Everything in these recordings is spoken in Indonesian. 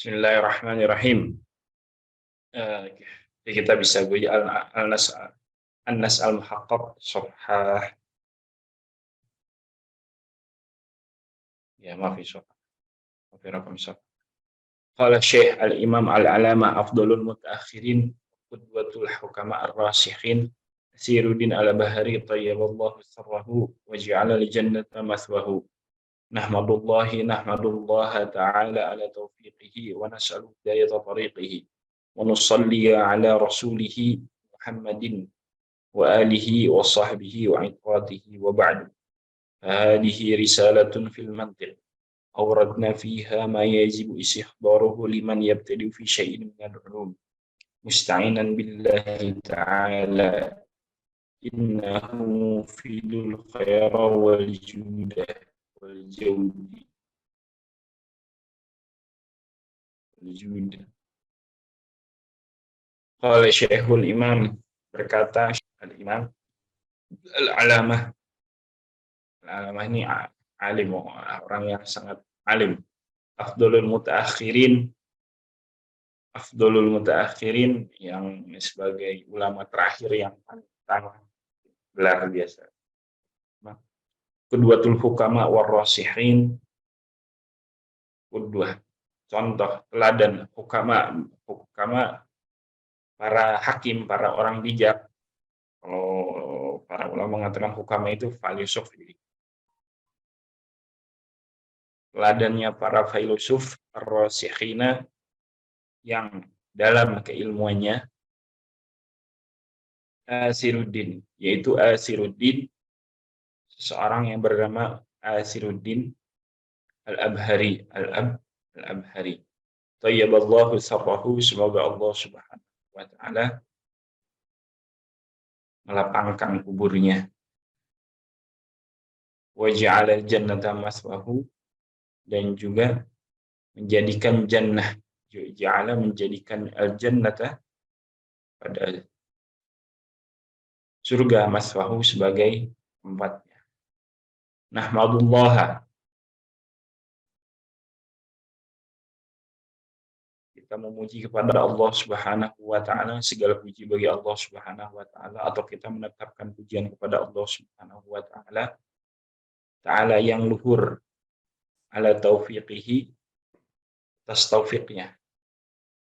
Bismillahirrahmanirrahim. Kita bisa baca An-Nas al-Muhaqqaq Safhah, ya maaf ya Sof. Maaf ya Rakam Sof. Qala Syekh al-Imam al-Alama afdalul mutaakhirin qudwatul hukama ar-rasikhin Siruddin al-Bahari tayyiballahu sarrahu wa ja'ala al-jannata maswahu. Nahmadullaha ta'ala ala taufiqihi wa nas'alu hidayata tariqihi wa nusalli ala rasulihi Muhammadin wa alihi wa sahbihi wa itratihi wa ba'du. Hadhihi risalatun fil mantiq awradna fiha ma yajibu istihdaruhu liman yabtadi fi syai'in min al-ulum musta'inan billahi ta'ala innahu mufidul khaira wal juda wal jawdi wal juda. Qala Syekhul Imam, berkata al-Imam al-Alamah. Al-Alamah ini alim, orang yang sangat alim. Afdalul mutaakhirin yang sebagai ulama terakhir yang paling utama, gelar biasa. Qudwatul hukama war-rasihin, qudwah, contoh, teladan, hukama para hakim, para orang bijak. Kalau para ulama mengatakan hukama itu filosof. Teladannya para filosof ar-rasikhina yang dalam keilmuannya, Asiruddin, yaitu Asiruddin, seseorang yang bernama Asiruddin al-Abhari, al-Abhari. Tayyiballahu sarrahu, semoga Allah Subhanahu wa ta'ala melapangkan kuburnya. Wa ja'ala al-jannata maswahu, dan juga menjadikan jannah, ja'ala menjadikan al-jannata pada surga, maswahu sebagai tempatnya. Nahmadullaha, kita memuji kepada Allah Subhanahu wa ta'ala, segala puji bagi Allah Subhanahu wa ta'ala, atau kita menetapkan pujian kepada Allah Subhanahu wa ta'ala, ta'ala yang luhur, ala taufiqihi, atas taufiqnya,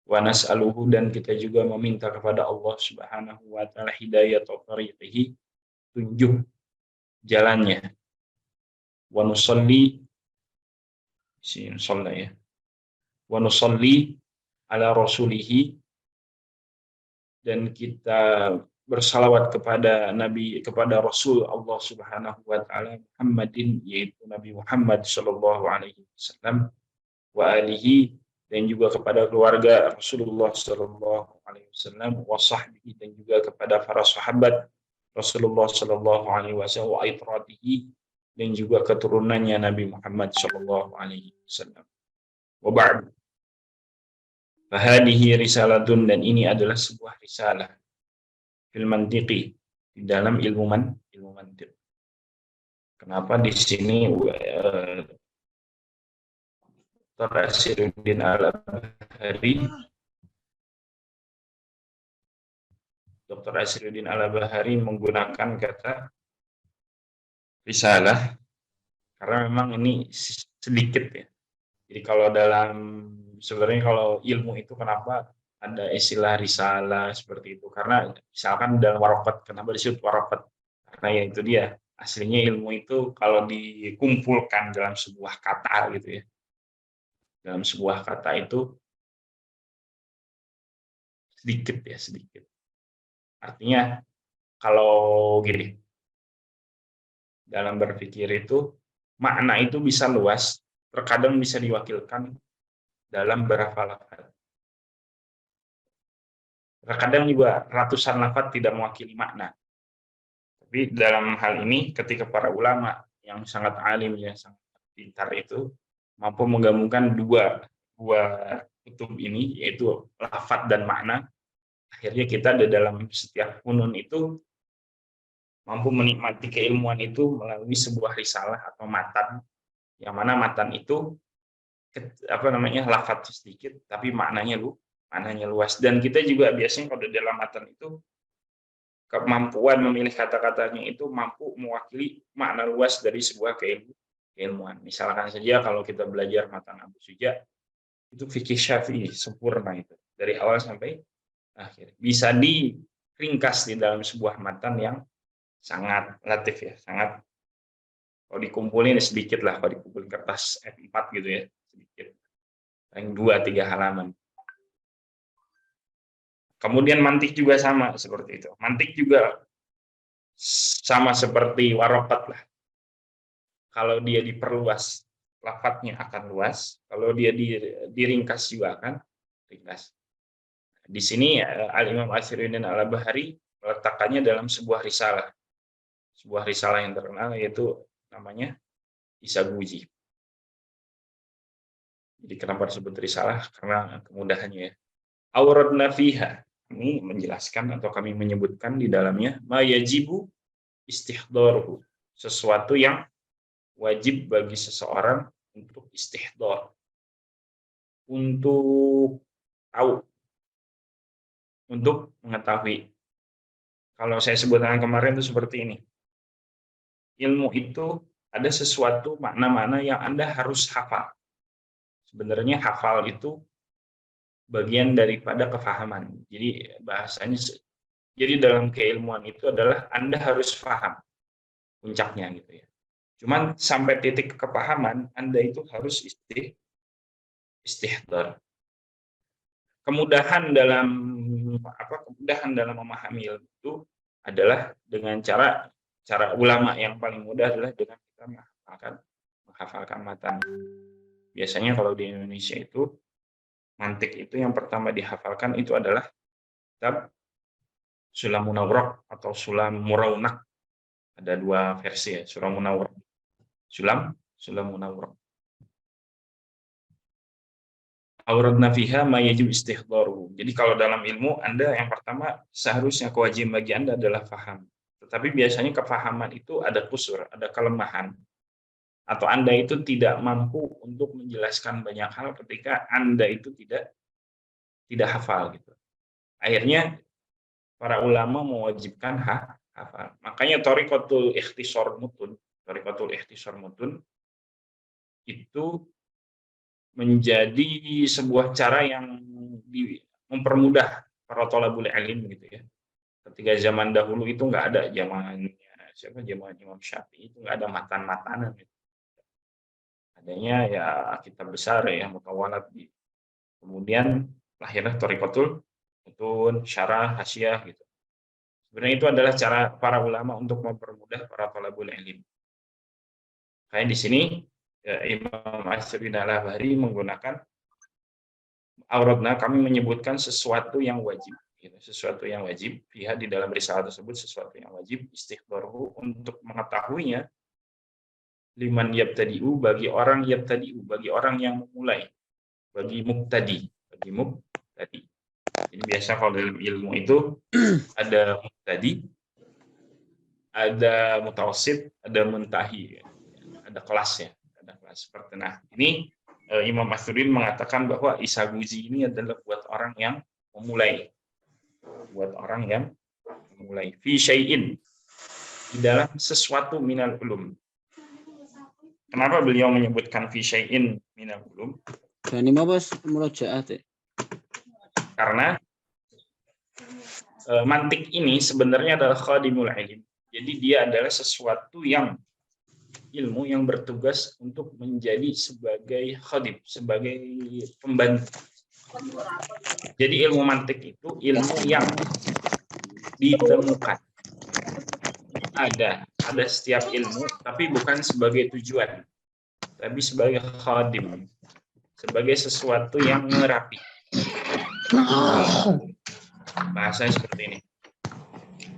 wa nas'aluhu, dan kita juga meminta kepada Allah Subhanahu wa ta'ala hidayat tariqihi, tunjuk jalannya, wa nusalli, wa nusalli ala rasulihi, dan kita bersalawat kepada Nabi, kepada Rasul Allah Subhanahu wa ta'ala Muhammadin, yaitu Nabi Muhammad sallallahu alaihi wasallam, wa alihi, dan juga kepada keluarga Rasulullah sallallahu alaihi wasallam, wa sahbihi, dan juga kepada para sahabat Rasulullah sallallahu alaihi wasallam, wa itratihi, dan juga keturunannya Nabi Muhammad sallallahu alaihi wasallam. Wa ba'du. Fahadihi risalatun, dan ini adalah sebuah risalah, fil mantiqi, di dalam ilmu mantiq. Kenapa di sini Dr. Asiruddin al-Bahari, Dr. Asiruddin al-Bahari menggunakan kata risalah, karena memang ini sedikit ya. Jadi kalau sebenarnya kalau ilmu itu kenapa ada istilah risalah seperti itu, karena misalkan dalam warakat, kenapa disebut warakat, karena ya itu dia, aslinya ilmu itu kalau dikumpulkan dalam sebuah kata gitu ya, dalam sebuah kata itu sedikit, artinya kalau gini, dalam berpikir itu makna itu bisa luas, terkadang bisa diwakilkan dalam berapa lafaz. Terkadang juga ratusan lafaz tidak mewakili makna. Tapi dalam hal ini, ketika para ulama yang sangat alim, yang sangat pintar itu mampu menggabungkan dua kutub ini, yaitu lafaz dan makna, akhirnya kita di dalam setiap funun itu mampu menikmati keilmuan itu melalui sebuah risalah atau matan, yang mana matan itu lafadz sedikit tapi maknanya luas. Dan kita juga biasanya kalau dalam matan itu kemampuan memilih kata-katanya itu mampu mewakili makna luas dari sebuah keilmuan. Misalkan saja kalau kita belajar matan Abu Suja, itu fikih Syafi'i sempurna itu dari awal sampai akhir. Bisa diringkas di dalam sebuah matan yang sangat latif ya, sangat kalau dikumpulin sedikit lah, kalau dikumpulin kertas F4 gitu ya, sedikit. Paling 2-3 halaman. Kemudian mantik juga sama seperti itu. Mantik juga sama seperti warokat lah. Kalau dia diperluas, lafadznya akan luas. Kalau dia diringkas juga akan ringkas. Di sini Al-Imam Asy'ari dan Al-Bahari meletakkannya dalam sebuah risalah. Sebuah risalah yang terkenal yaitu namanya Isaguji. Jadi kenapa disebut risalah? Karena kemudahannya ya. Auradna fiha. Ini menjelaskan atau kami menyebutkan di dalamnya ma yajibu istihdaruhu, sesuatu yang wajib bagi seseorang untuk istihdar, untuk tahu, untuk mengetahui. Kalau saya sebutkan kemarin itu seperti ini. Ilmu itu ada sesuatu makna-makna yang Anda harus hafal. Sebenarnya hafal itu bagian daripada kefahaman. Jadi bahasanya, jadi dalam keilmuan itu adalah Anda harus paham puncaknya gitu ya. Cuman sampai titik kepahaman Anda itu harus istihdar. Kemudahan dalam memahami ilmu itu adalah dengan cara ulama yang paling mudah adalah dengan kita menghafalkan matan. Biasanya kalau di Indonesia itu mantik itu yang pertama dihafalkan itu adalah kitab Sulam Munawwarah atau Sulam Murawnak. Ada 2 versi ya, Sulam Munawwarah. Sulam Munawwarah. Auradna fiha ma yajib istihdaruhu. Jadi kalau dalam ilmu Anda yang pertama seharusnya kewajiban bagi Anda adalah paham. Tetapi biasanya kepahaman itu ada kusur, ada kelemahan. Atau Anda itu tidak mampu untuk menjelaskan banyak hal ketika Anda itu tidak hafal gitu. Akhirnya para ulama mewajibkan hafal. Makanya Thariqatul Ikhtisar Mutun itu menjadi sebuah cara yang mempermudah para thalabul ilm gitu ya. Ketika zaman dahulu itu nggak ada, zaman Imam Syafi'i itu nggak ada matan-matanan gitu. Adanya ya kitab besar ya, mutawalat. Kemudian lahirlah Thariqatul Mutun, syarah, hasyah gitu. Sebenarnya itu adalah cara para ulama untuk mempermudah para thalabul ilm. Kayak di sini Imam Asy'ari dan Al-Bahari menggunakan auradna, kami menyebutkan sesuatu yang wajib. Sesuatu yang wajib, lihat di dalam risalah tersebut sesuatu yang wajib istihdaruhu untuk mengetahuinya. Liman yabtadi'u, bagi orang yang memulai, bagi mubtadi. Jadi biasa kalau dalam ilmu itu ada mubtadi, ada mutawassit, ada muntahi, ada kelasnya, seperti ini Imam Asy'ari mengatakan bahwa Isaguji ini adalah buat orang yang memulai, fi syai'in, di dalam sesuatu minal ulum. Kenapa beliau menyebutkan fi syai'in minal ulum? Ini mah bos murojaat ya. Karena mantik ini sebenarnya adalah khadimul ilm. Jadi dia adalah sesuatu yang ilmu yang bertugas untuk menjadi sebagai khadim, sebagai pembantu. Jadi ilmu mantik itu ilmu yang ditemukan. Ada setiap ilmu, tapi bukan sebagai tujuan, tapi sebagai khadim, sebagai sesuatu yang merapi. Bahasanya seperti ini.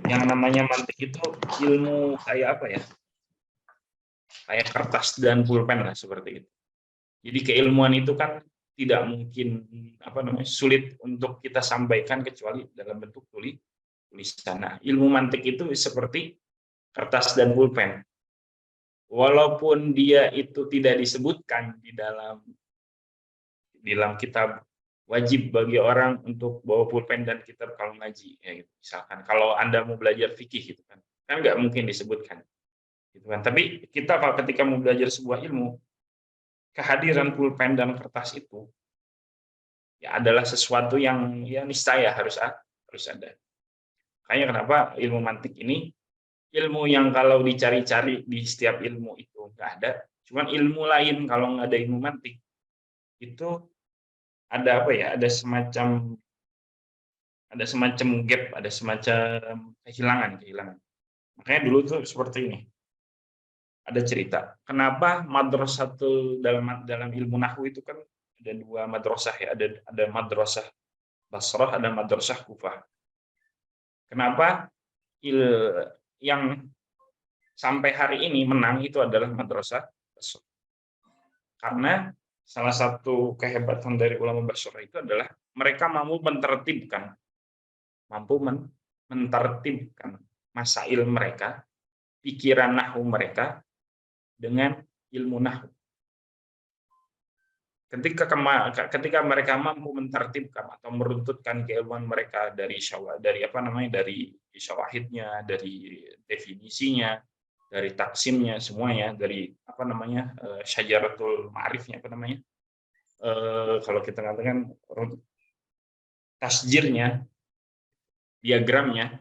Yang namanya mantik itu ilmu kayak apa ya? Kayak kertas dan pulpen lah, seperti itu. Jadi keilmuan itu kan tidak mungkin sulit untuk kita sampaikan kecuali dalam bentuk tulisan. Nah, ilmu mantik itu seperti kertas dan pulpen. Walaupun dia itu tidak disebutkan di dalam dalam kitab wajib bagi orang untuk bawa pulpen dan kitab kalau ngaji, ya gitu. Misalkan kalau Anda mau belajar fikih gitu kan nggak mungkin disebutkan, gitu kan. Tapi kita kalau ketika mau belajar sebuah ilmu, kehadiran pulpen dan kertas itu ya adalah sesuatu yang ya niscaya harus ada. Makanya kenapa ilmu mantik ini ilmu yang kalau dicari-cari di setiap ilmu itu nggak ada. Cuman ilmu lain kalau nggak ada ilmu mantik itu ada apa ya? Ada semacam gap, ada semacam kehilangan. Makanya dulu tuh seperti ini. Ada cerita. Kenapa madrasatul dalam ilmu nahwu itu kan ada dua madrasah ya, ada madrasah Basrah, ada madrasah Kufah. Kenapa yang sampai hari ini menang itu adalah madrasah Basrah? Karena salah satu kehebatan dari ulama Basrah itu adalah mereka mampu mentertibkan masail mereka, pikiran nahwu mereka dengan ilmu nahwu. Ketika mereka mampu mentertibkan atau meruntutkan keilmuan mereka dari syawahidnya, dari definisinya, dari taksimnya semuanya, dari syajaratul ma'rifnya kalau kita katakan tasjirnya, diagramnya,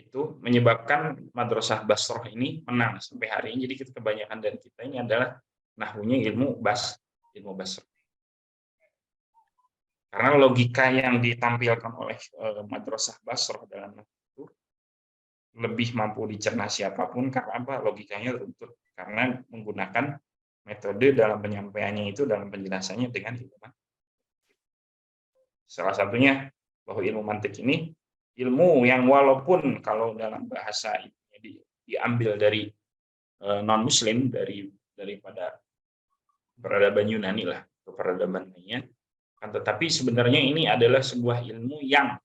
itu menyebabkan madrasah Basrah ini menang sampai hari ini. Jadi kebanyakan dari kita ini adalah nahwunya ilmu Basrah. Karena logika yang ditampilkan oleh madrasah Basrah dalam itu lebih mampu dicerna siapapun, karena apa? Logikanya runtut, karena menggunakan metode dalam penyampaiannya itu, dalam penjelasannya dengan ilmu mantik. Salah satunya bahwa ilmu mantik ini ilmu yang walaupun kalau dalam bahasa ini diambil dari non-muslim, daripada peradaban Yunani lah, atau peradaban lainnya, kan tetapi sebenarnya ini adalah sebuah ilmu yang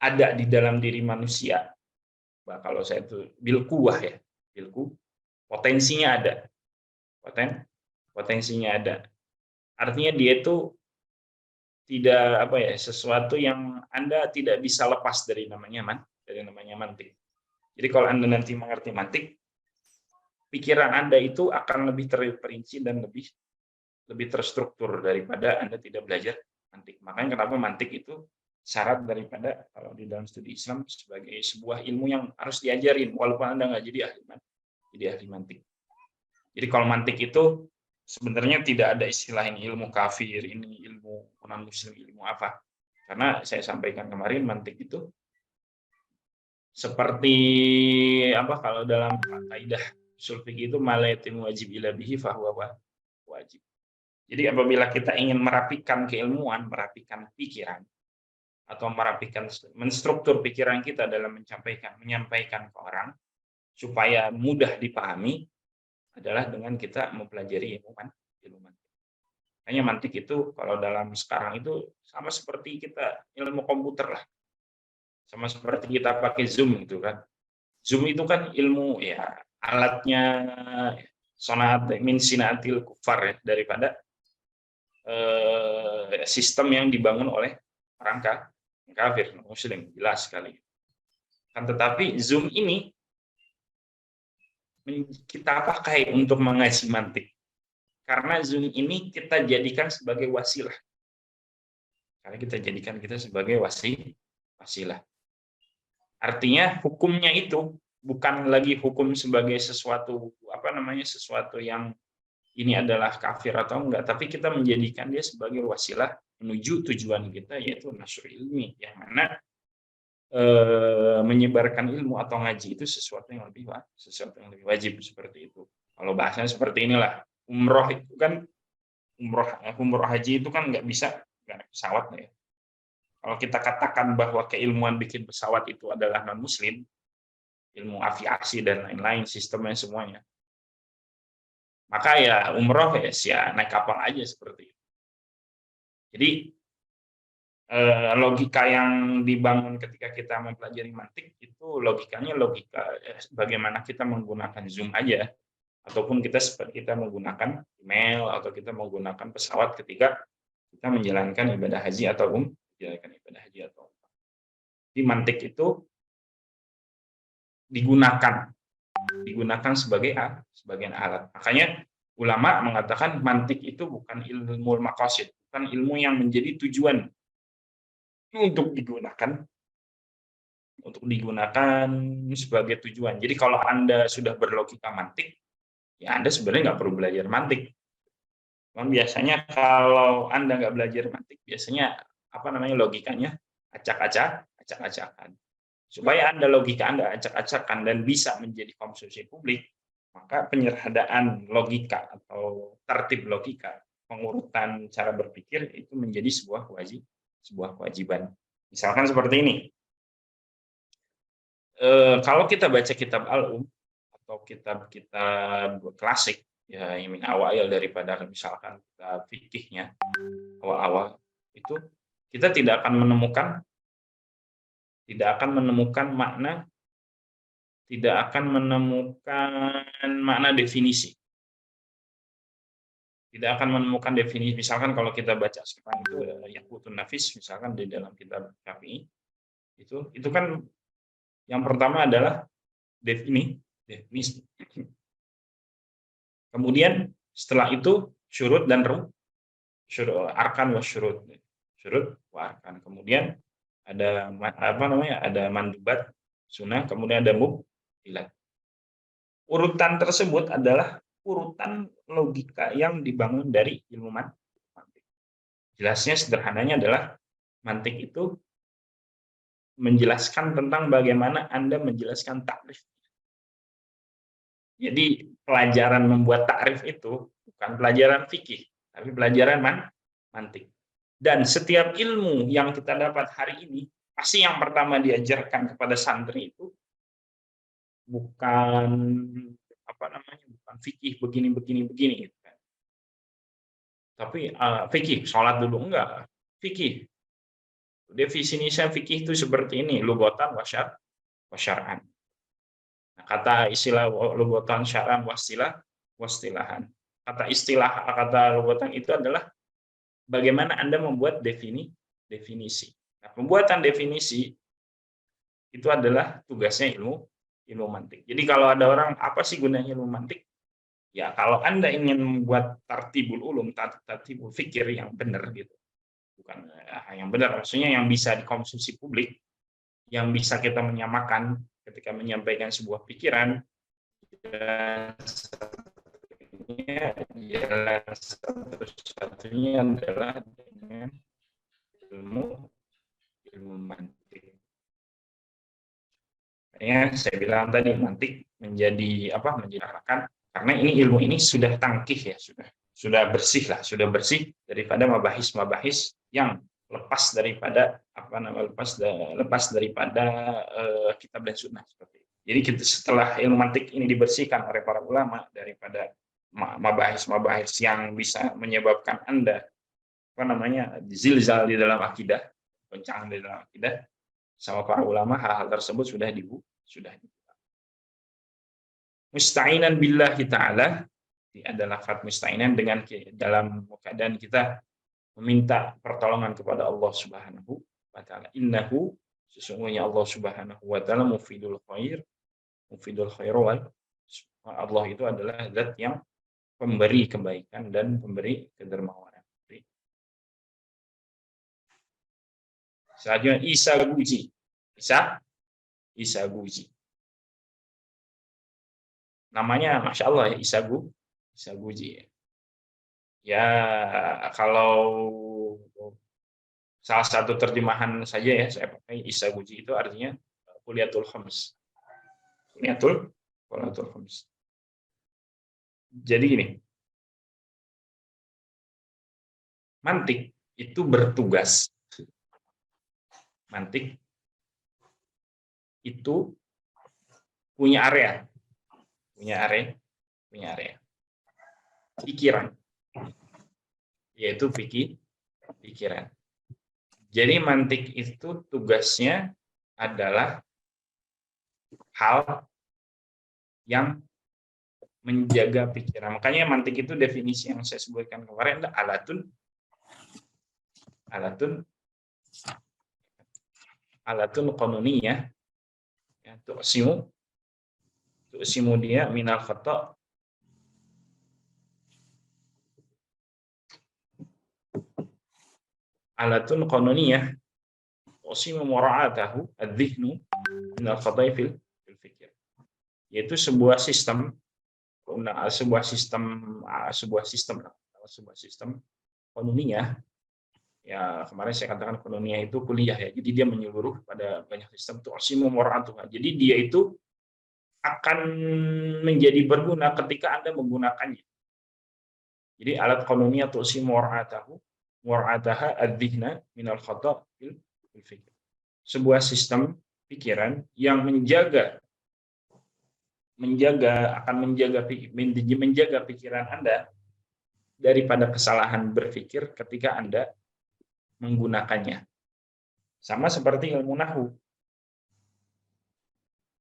ada di dalam diri manusia. Kalau saya itu bilquwah ya, potensinya ada. Potensinya ada. Artinya dia itu tidak sesuatu yang Anda tidak bisa lepas dari namanya mantik. Jadi kalau Anda nanti mengerti mantik, pikiran Anda itu akan lebih terperinci dan lebih terstruktur daripada Anda tidak belajar mantik. Makanya kenapa mantik itu syarat daripada kalau di dalam studi Islam sebagai sebuah ilmu yang harus diajarin walaupun Anda nggak jadi ahli mantik. Jadi kalau mantik itu sebenarnya tidak ada istilah ini ilmu kafir, ini ilmu non-muslim, ilmu apa. Karena saya sampaikan kemarin, mantik itu seperti kalau dalam kaidah ushul fiqh itu malayatim wajib ila bihi fahuwa wajib. Jadi apabila kita ingin merapikan keilmuan, merapikan pikiran, atau menstruktur pikiran kita dalam menyampaikan ke orang supaya mudah dipahami, adalah dengan kita mempelajari ilmu mantik. Hanya mantik itu kalau dalam sekarang itu sama seperti kita ilmu komputer lah. Sama seperti kita pakai Zoom gitu kan. Zoom itu kan ilmu ya alatnya min sinatil kufar ya, daripada sistem yang dibangun oleh orang kafir, muslim, jelas sekali. Kan tetapi Zoom ini kita pakai untuk mengaji mantik. Karena Zoom ini kita jadikan sebagai wasilah. Wasilah. Artinya hukumnya itu bukan lagi hukum sebagai sesuatu sesuatu yang ini adalah kafir atau enggak, tapi kita menjadikan dia sebagai wasilah menuju tujuan kita, yaitu nasr ilmi, yang mana menyebarkan ilmu atau ngaji itu sesuatu yang lebih wajib, seperti itu. Kalau bahasanya seperti inilah. Umroh itu kan umroh haji itu kan nggak naik pesawat ya. Kalau kita katakan bahwa keilmuan bikin pesawat itu adalah non muslim, ilmu aviasi dan lain-lain, sistemnya semuanya, maka ya umroh ya naik kapal aja seperti itu. Jadi logika yang dibangun ketika kita mempelajari mantik itu logikanya bagaimana kita menggunakan Zoom aja, ataupun kita menggunakan email atau kita menggunakan pesawat ketika kita menjalankan ibadah haji atau menjalankan ibadah haji atau umrah. Jadi mantik itu digunakan sebagai alat. Makanya ulama mengatakan mantik itu bukan ilmu maqasid, bukan ilmu yang menjadi tujuan untuk digunakan sebagai tujuan. Jadi kalau Anda sudah berlogika mantik, ya Anda sebenarnya nggak perlu belajar mantik. Cuman biasanya kalau Anda nggak belajar mantik, biasanya logikanya acak-acakan. Supaya logika Anda acak-acakan dan bisa menjadi konsumsi publik, maka penyederhanaan logika atau tertib logika, pengurutan cara berpikir itu menjadi sebuah kewajiban. Misalkan seperti ini. Kalau kita baca kitab Al-Um atau kitab-kitab klasik, ya min awal daripada misalkan kitab fikihnya awal-awal itu, kita tidak akan menemukan makna definisi. Tidak akan menemukan definisi. Misalkan kalau kita baca sekarang itu Yaqutun Nafis, misalkan di dalam kitab Syafi'i, itu kan yang pertama adalah definisi. Kemudian setelah itu syurut dan arkan wa syurut wa arkan. Kemudian ada ada mandubat, sunnah, kemudian ada mubtilat. Urutan tersebut adalah urutan logika yang dibangun dari ilmu mantik. Jelasnya sederhananya adalah mantik itu menjelaskan tentang bagaimana Anda menjelaskan takrif. Jadi pelajaran membuat takrif itu bukan pelajaran fikih, tapi pelajaran mantik. Dan setiap ilmu yang kita dapat hari ini, pasti yang pertama diajarkan kepada santri itu bukan bukan fikih begini gitu kan. Tapi fikih sholat dulu enggak, fikih. Definisinya fikih itu seperti ini, lugatan wa syar'an. Nah, kata istilah lugatan syar'an wastilahan. Kata lugatan itu adalah bagaimana Anda membuat definisi. Nah, pembuatan definisi itu adalah tugasnya ilmu mantik. Jadi kalau ada orang, apa sih gunanya ilmu mantik? Ya, kalau Anda ingin membuat tartibul ulum, tartibul fikir yang benar gitu. Bukan yang benar, maksudnya yang bisa dikonsumsi publik, yang bisa kita menyamakan ketika menyampaikan sebuah pikiran, satu-satunya adalah dengan ilmu mantik. Ya, saya bilang tadi mantik menjadi akan, karena ini ilmu ini sudah tangkih ya, sudah bersih daripada mabahis yang lepas daripada kitab dan sunnah seperti itu. Jadi setelah ilmu mantik ini dibersihkan oleh para ulama daripada mabahis yang bisa menyebabkan Anda zilzal di dalam akidah, goncangan di dalam akidah, sama para ulama, hal-hal tersebut sudah dibuka. Musta'inan billahi ta'ala adalah lafaz musta'inan dengan dalam keadaan kita meminta pertolongan kepada Allah Subhanahu wa taala. Innahu, sesungguhnya Allah Subhanahu wa taala mufidul khair wal, Allah itu adalah zat yang pemberi kebaikan dan pemberi kedermawanan. Selanjutnya Isa Guji. Namanya Masya Allah ya, Isa Guji. Ya, kalau salah satu terjemahan saja ya, saya pakai Isa Guji itu artinya Kuliatul Khams. Kuliatul Khams. Jadi gini, mantik itu bertugas. Mantik itu punya area pikiran, yaitu pikiran. Jadi mantik itu tugasnya adalah hal yang menjaga pikiran. Makanya mantik itu definisi yang saya sebutkan kemarin adalah alatun qanuniyah, ya, tu'simu dia minal khata' alatun qanuniyah tu'simu mura'atahu adh-dhihnu minal khata'i fil fikir. Yaitu sebuah sistem qanuniyah. Ya, kemarin saya katakan qanuniyah itu kuliah ya. Jadi dia menyeluruh pada banyak sistem tu'simu mura'atuha. Jadi dia itu akan menjadi berguna ketika Anda menggunakannya. Jadi alat qanuniyah tu'simu mura'ataha adh-dhihna minal khata' fil fikir. Sebuah sistem pikiran yang menjaga pikiran Anda daripada kesalahan berpikir ketika Anda menggunakannya. Sama seperti ilmu nahwu.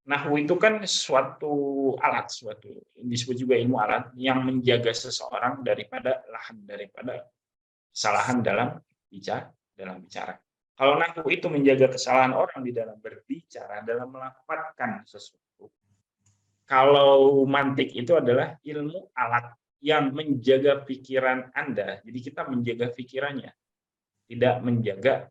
Nahwu itu kan suatu alat, disebut juga ilmu alat yang menjaga seseorang daripada kesalahan dalam bicara. Kalau nahwu itu menjaga kesalahan orang di dalam berbicara, dalam melafadzkan sesuatu. Kalau mantik itu adalah ilmu alat yang menjaga pikiran Anda. Jadi kita menjaga pikirannya, tidak menjaga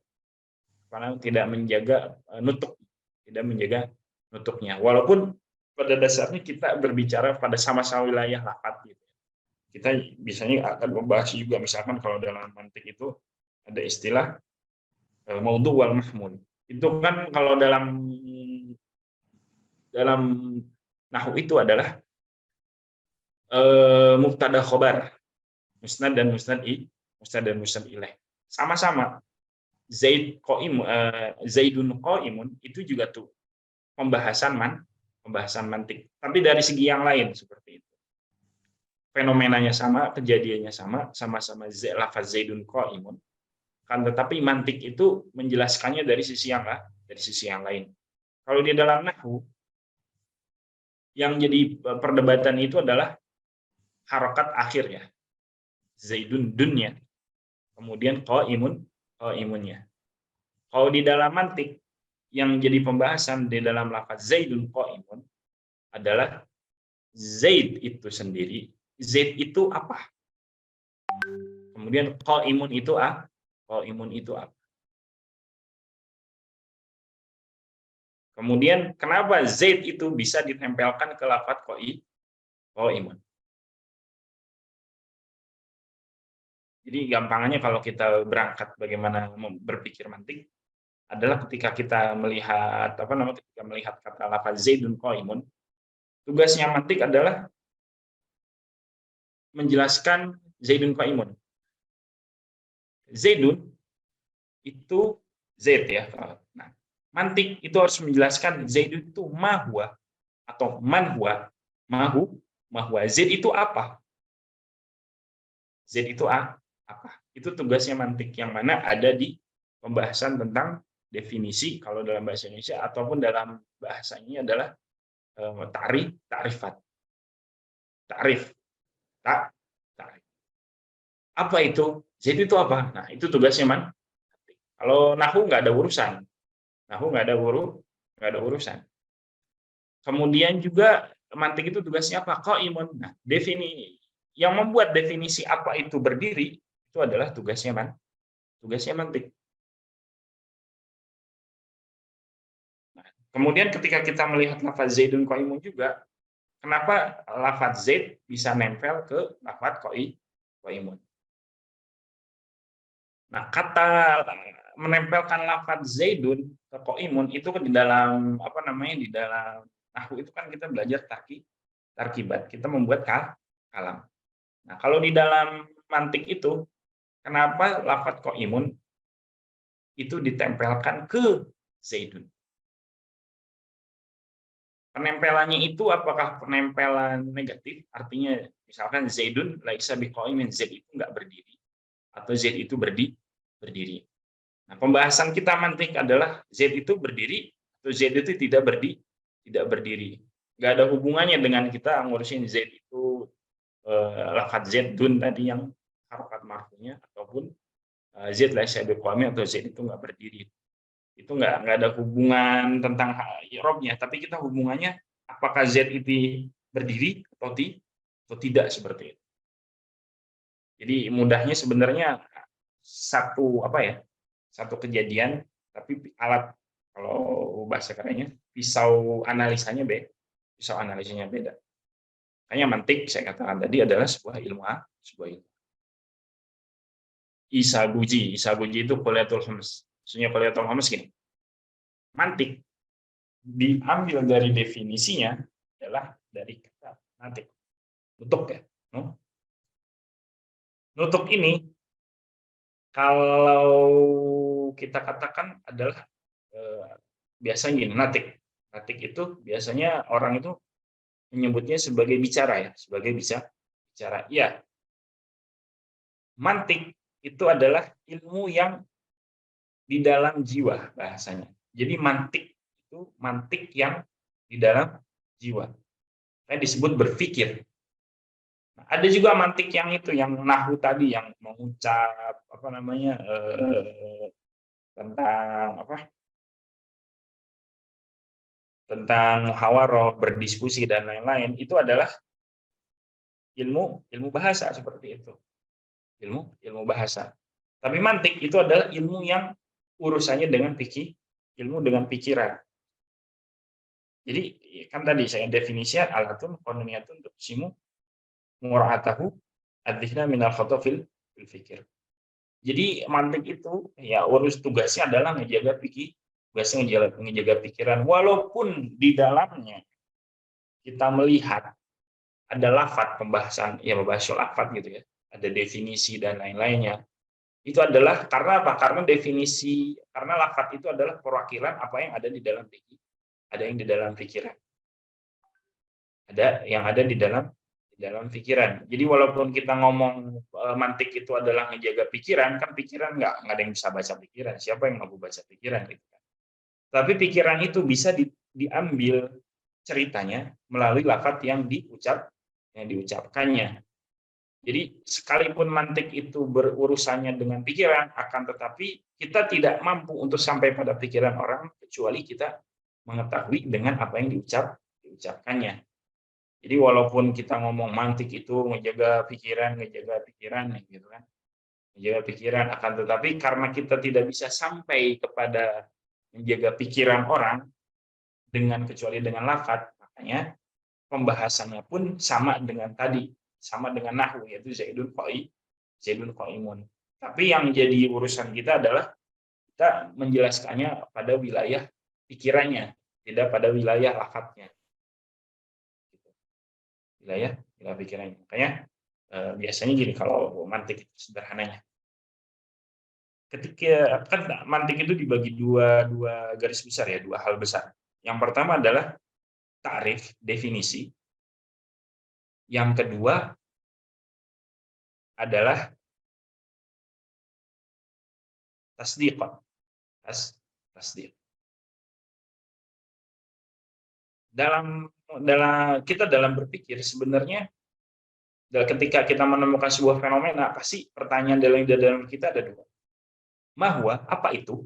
nutuknya. Walaupun pada dasarnya kita berbicara pada sama-sama wilayah lafadz gitu. Kita biasanya akan membahas juga, misalkan kalau dalam mantik itu ada istilah maudhu wal mahmul. Itu kan kalau dalam nahwu itu adalah mubtada khobar, musnad dan musnad ilaih. Sama-sama Zaidun qaimun itu juga tuh pembahasan mantik, tapi dari segi yang lain seperti itu. Fenomenanya sama, kejadiannya sama-sama lafaz Zaidun qaimun. Kan tetapi mantik itu menjelaskannya dari sisi yang lain. Kalau di dalam nahwu yang jadi perdebatan itu adalah harokat akhirnya. Zaidun dunnya. Kemudian qaimunnya. Kalau di dalam mantik yang jadi pembahasan di dalam lafaz Zaidun qaimun adalah Zaid itu sendiri. Zaid itu apa? Kemudian qaimun itu apa? Kemudian kenapa Zaid itu bisa ditempelkan ke lafaz qaimun? Jadi gampangannya kalau kita berangkat bagaimana berpikir mantik adalah ketika kita melihat kata lafaz Zaidun qaimun, tugasnya mantik adalah menjelaskan Zaidun qaimun. Zaidun itu Zaid ya. Nah, mantik itu harus menjelaskan Zaidun itu mahwa atau manhwa. Mahwa. Zaid itu apa? Zaid itu apa? Itu tugasnya mantik yang mana ada di pembahasan tentang definisi kalau dalam bahasa Indonesia ataupun dalam bahasanya adalah ta'rifat. Ta'rif. Apa itu? Zaid itu apa? Nah, itu tugasnya mantik. Kalau nahwu nggak ada urusan. Kemudian juga mantik itu tugasnya apa? Qaimun. Nah, yang membuat definisi apa itu berdiri itu adalah tugasnya mantik. Nah, kemudian ketika kita melihat lafaz Zaidun qaimun juga, kenapa lafaz Zaid bisa nempel ke lafaz qaimun? Nah, kata menempelkan lafaz Zaidun ke qaimun itu di dalam di dalam nahwu itu kan kita belajar tarkibat. Kita membuat kalam. Nah, kalau di dalam mantik itu kenapa lafaz qaimun itu ditempelkan ke Zaidun? Penempelannya itu apakah penempelan negatif? Artinya misalkan Zaidun laisa biqaimin, Zaid itu enggak berdiri atau Zaid itu berdiri. Nah, pembahasan kita mantik adalah Zaid itu berdiri atau Zaid itu tidak berdiri. nggak ada hubungannya dengan kita ngurusin Z itu lafadz Zaidun tadi yang harokat marfu'nya, ataupun Z laisa biqaimi atau Z itu nggak berdiri. Itu nggak ada hubungan tentang i'rabnya, tapi kita hubungannya apakah Z itu berdiri atau tidak, seperti itu. Jadi mudahnya sebenarnya satu kejadian, tapi alat, kalau bahasa kerennya pisau analisanya beda. Makanya mantik saya katakan tadi adalah sebuah ilmu. Isaguji itu kuliatul khams. Maksudnya kuliatul khams gini. Mantik diambil dari definisinya adalah dari kata mantik. Nutuk ya. Nutuk ini kalau kita katakan adalah biasanya gini, natik itu biasanya orang itu menyebutnya sebagai bicara ya, sebagai bicara. Iya. Mantik itu adalah ilmu yang di dalam jiwa bahasanya. Jadi mantik itu mantik yang di dalam jiwa. Kayak disebut berpikir. Nah, ada juga mantik yang itu, yang nahwu tadi, yang mengucap tentang muhawarah, berdiskusi dan lain-lain. Itu adalah ilmu bahasa, seperti itu. Ilmu bahasa. Tapi mantik itu adalah ilmu yang urusannya dengan ilmu dengan pikiran. Jadi kan tadi saya definisinya alatun qanuniyatun tuqsimu mura'atahu ad-dhihna minal khata fil fikir. Jadi mantik itu ya tugasnya adalah ngejaga pikiran, walaupun di dalamnya kita melihat ada lafadz pembahasan, ya membahas soal lafadz gitu ya, ada definisi dan lain-lainnya. Itu adalah karena apa? Karena lafadz itu adalah perwakilan apa yang ada di dalam pikiran. Ada yang ada di dalam pikiran. Jadi walaupun kita ngomong mantik itu adalah ngejaga pikiran, kan pikiran nggak ada yang bisa baca pikiran. Siapa yang mampu baca pikiran gitu kan? Tapi pikiran itu bisa diambil ceritanya melalui lafadz yang diucapkannya. Jadi sekalipun mantik itu berurusannya dengan pikiran, akan tetapi kita tidak mampu untuk sampai pada pikiran orang kecuali kita mengetahui dengan apa yang diucapkannya. Jadi walaupun kita ngomong mantik itu ngejaga pikiran gitu kan. Menjaga pikiran, akan tetapi karena kita tidak bisa sampai kepada menjaga pikiran orang kecuali dengan lafadz, makanya pembahasannya pun sama dengan nahwu, yaitu Zaidun qaimun. Tapi yang jadi urusan kita adalah kita menjelaskannya pada wilayah pikirannya, tidak pada wilayah lafadznya. Wilayah pikirannya. Makanya biasanya gini kalau mantik itu sederhananya. Ketika kan mantik itu dibagi dua garis besar ya, dua hal besar. Yang pertama adalah ta'rif, definisi. Yang kedua adalah tasdiq. Dalam berpikir sebenarnya ketika kita menemukan sebuah fenomena, pasti pertanyaan dalam kita ada dua. Mahwa, apa itu?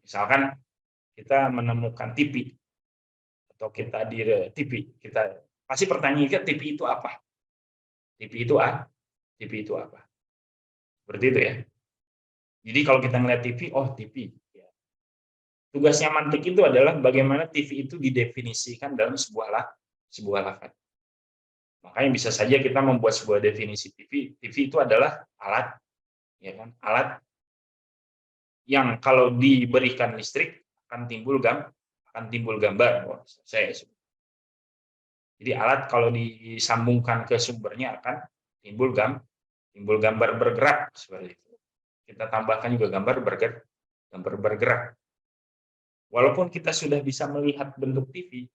Misalkan kita menemukan TV atau kita di TV, kita pasti pertanyaan kita, TV itu apa? TV itu apa? Seperti itu ya. Jadi kalau kita ngeliat TV, oh TV. Ya. Tugasnya mantik itu adalah bagaimana TV itu didefinisikan dalam sebuah lafaz. Makanya bisa saja kita membuat sebuah definisi TV. TV itu adalah alat, ya kan? Alat yang kalau diberikan listrik akan timbul gambar. Oh, jadi alat kalau disambungkan ke sumbernya akan timbul gambar bergerak, seperti itu. Kita tambahkan juga gambar bergerak. Walaupun kita sudah bisa melihat bentuk TV,